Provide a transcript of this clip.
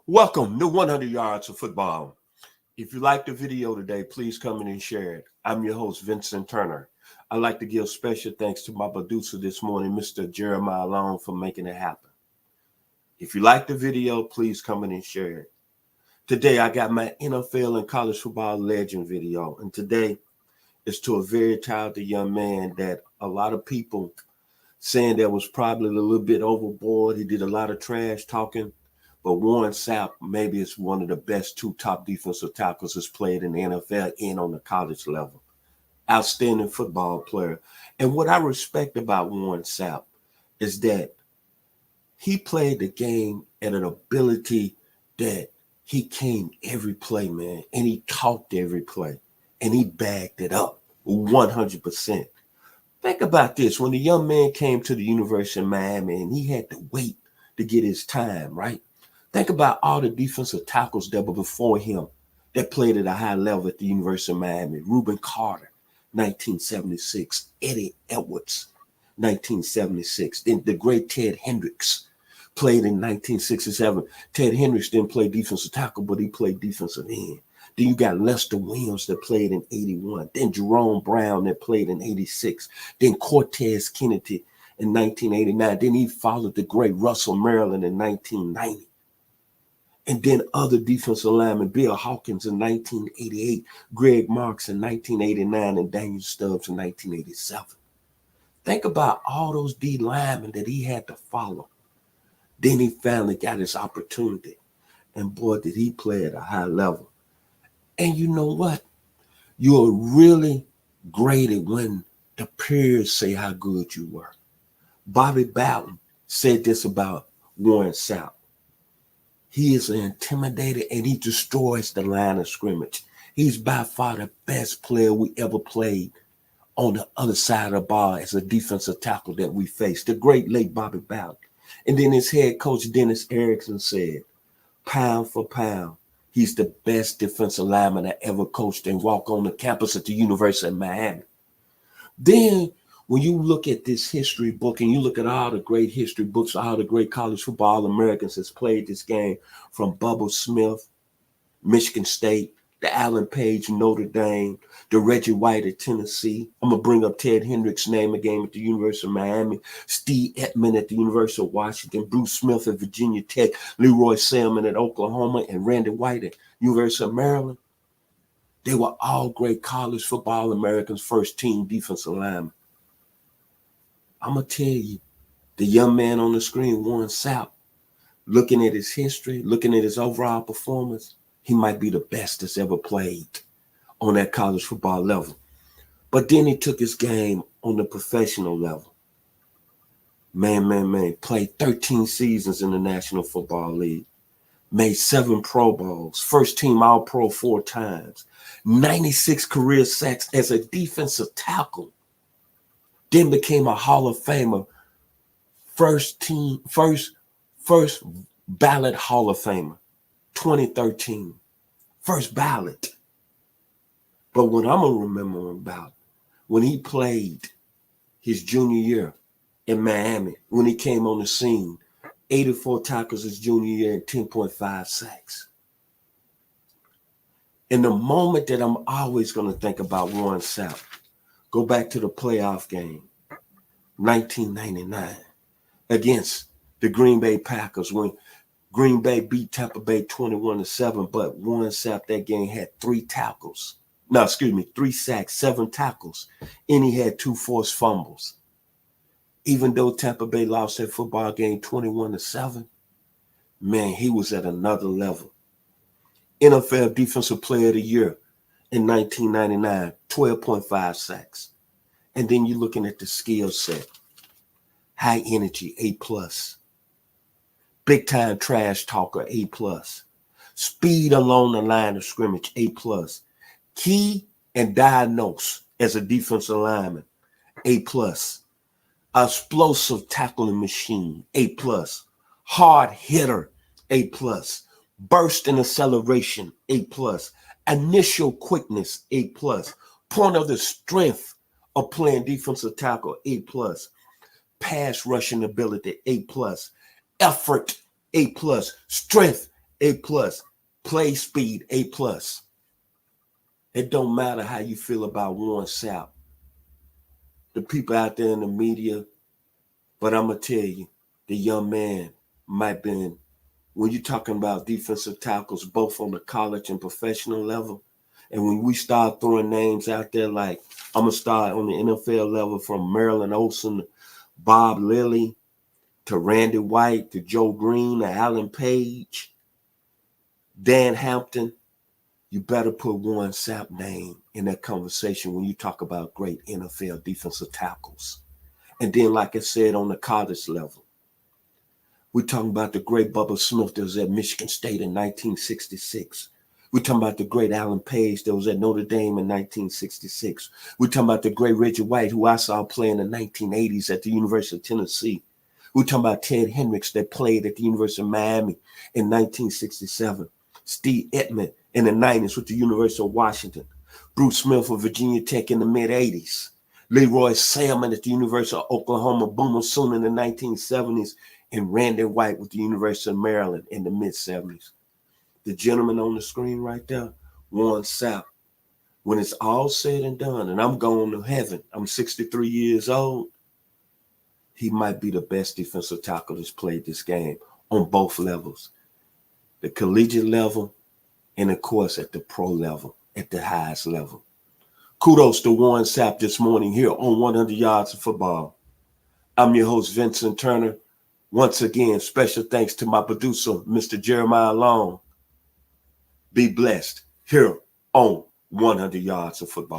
Welcome to 100 Yards of Football. If you like the video today, please come in and share it. I'm your host, Vincent Turner. I'd like to give special thanks to my producer this morning, Mr. Jeremiah Long, for making it happen. If you like the video, please come in and share it. Today, I got my NFL and college football legend video, and today is to a very talented young man that a lot of people saying that was probably a little bit overboard. He did a lot of trash talking. But Warren Sapp maybe is one of the best two top defensive tackles that's played in the NFL and on the college level. Outstanding football player. And what I respect about Warren Sapp is that he played the game at an ability that he came every play, man, and he talked every play, and he backed it up 100%. Think about this. When the young man came to the University of Miami and he had to wait to get his time, right? Think about all the defensive tackles that were before him that played at a high level at the University of Miami. Reuben Carter, 1976. Eddie Edwards, 1976. Then the great Ted Hendricks played in 1967. Ted Hendricks didn't play defensive tackle, but he played defensive end. Then you got Lester Williams that played in 81. Then Jerome Brown that played in 86. Then Cortez Kennedy in 1989. Then he followed the great Russell Maryland in 1990. And then other defensive linemen, Bill Hawkins in 1988, Greg Marks in 1989, and Daniel Stubbs in 1987. Think about all those D linemen that he had to follow. Then he finally got his opportunity. And boy, did he play at a high level. And you know what? You're really graded when the peers say how good you were. Bobby Bowden said this about Warren Sapp. He is an intimidator and he destroys the line of scrimmage. He's by far the best player we ever played on the other side of the ball as a defensive tackle that we faced. The great late Bobby Bowden. And then his head coach, Dennis Erickson, said, pound for pound, he's the best defensive lineman I ever coached and walked on the campus at the University of Miami. Then when you look at this history book and you look at all the great history books, all the great college football Americans that's played this game, from Bubba Smith, Michigan State, the Alan Page, Notre Dame, the Reggie White at Tennessee. I'm going to bring up Ted Hendricks' name again at the University of Miami, Steve Ettman at the University of Washington, Bruce Smith at Virginia Tech, Leroy Selman at Oklahoma, and Randy White at University of Maryland. They were all great college football Americans, first team defensive linemen. I'm going to tell you, the young man on the screen, Warren Sapp, looking at his history, looking at his overall performance, he might be the best that's ever played on that college football level. But then he took his game on the professional level. Man, played 13 seasons in the National Football League, made 7 Pro Bowls, first team All-Pro 4 times, 96 career sacks as a defensive tackle. Then became a Hall of Famer, first ballot Hall of Famer, 2013, first ballot. But what I'm gonna remember about when he played his junior year in Miami, when he came on the scene, 84 tackles his junior year and 10.5 sacks. And the moment that I'm always gonna think about Warren Sapp, go back to the playoff game, 1999, against the Green Bay Packers when Green Bay beat Tampa Bay 21-7, but Warren Sapp that game had 3 sacks, 7 tackles, and he had 2 forced fumbles. Even though Tampa Bay lost that football game 21-7, man, he was at another level. NFL Defensive Player of the Year in 1999, 12.5 sacks. And then you're looking at the skill set. High energy, A+. Big time trash talker, A+. Speed along the line of scrimmage, A+. Key and diagnose as a defensive lineman, A+. Explosive tackling machine, A+. Hard hitter, A+. Burst and acceleration, A+. Initial quickness, A+. Point of the strength of playing defensive tackle, A+. Pass rushing ability, A+. Effort, A+. Strength, A plus. Play speed, A plus. It don't matter how you feel about Warren Sapp, the people out there in the media, but I'm going to tell you, the young man might be, when you're talking about defensive tackles, both on the college and professional level, and when we start throwing names out there, like I'm going to start on the NFL level from Marilyn Olsen, Bob Lilly, to Randy White, to Joe Green, to Alan Page, Dan Hampton, you better put Warren Sapp name in that conversation when you talk about great NFL defensive tackles. And then, like I said, on the college level, we're talking about the great Bubba Smith that was at Michigan State in 1966. We're talking about the great Alan Page that was at Notre Dame in 1966. We're talking about the great Reggie White, who I saw play in the 1980s at the University of Tennessee. We're talking about Ted Hendricks that played at the University of Miami in 1967. Steve Edmond in the 90s with the University of Washington. Bruce Smith of Virginia Tech in the mid-80s. Leroy Salmon at the University of Oklahoma, Boomer Sooner in the 1970s, and Randy White with the University of Maryland in the mid-70s. The gentleman on the screen right there, Warren Sapp, when it's all said and done, and I'm going to heaven, I'm 63 years old, he might be the best defensive tackle that's played this game on both levels, the collegiate level and, of course, at the pro level, at the highest level. Kudos to Warren Sapp this morning here on 100 Yards of Football. I'm your host, Vincent Turner. Once again, special thanks to my producer, Mr. Jeremiah Long. Be blessed here on 100 Yards of Football.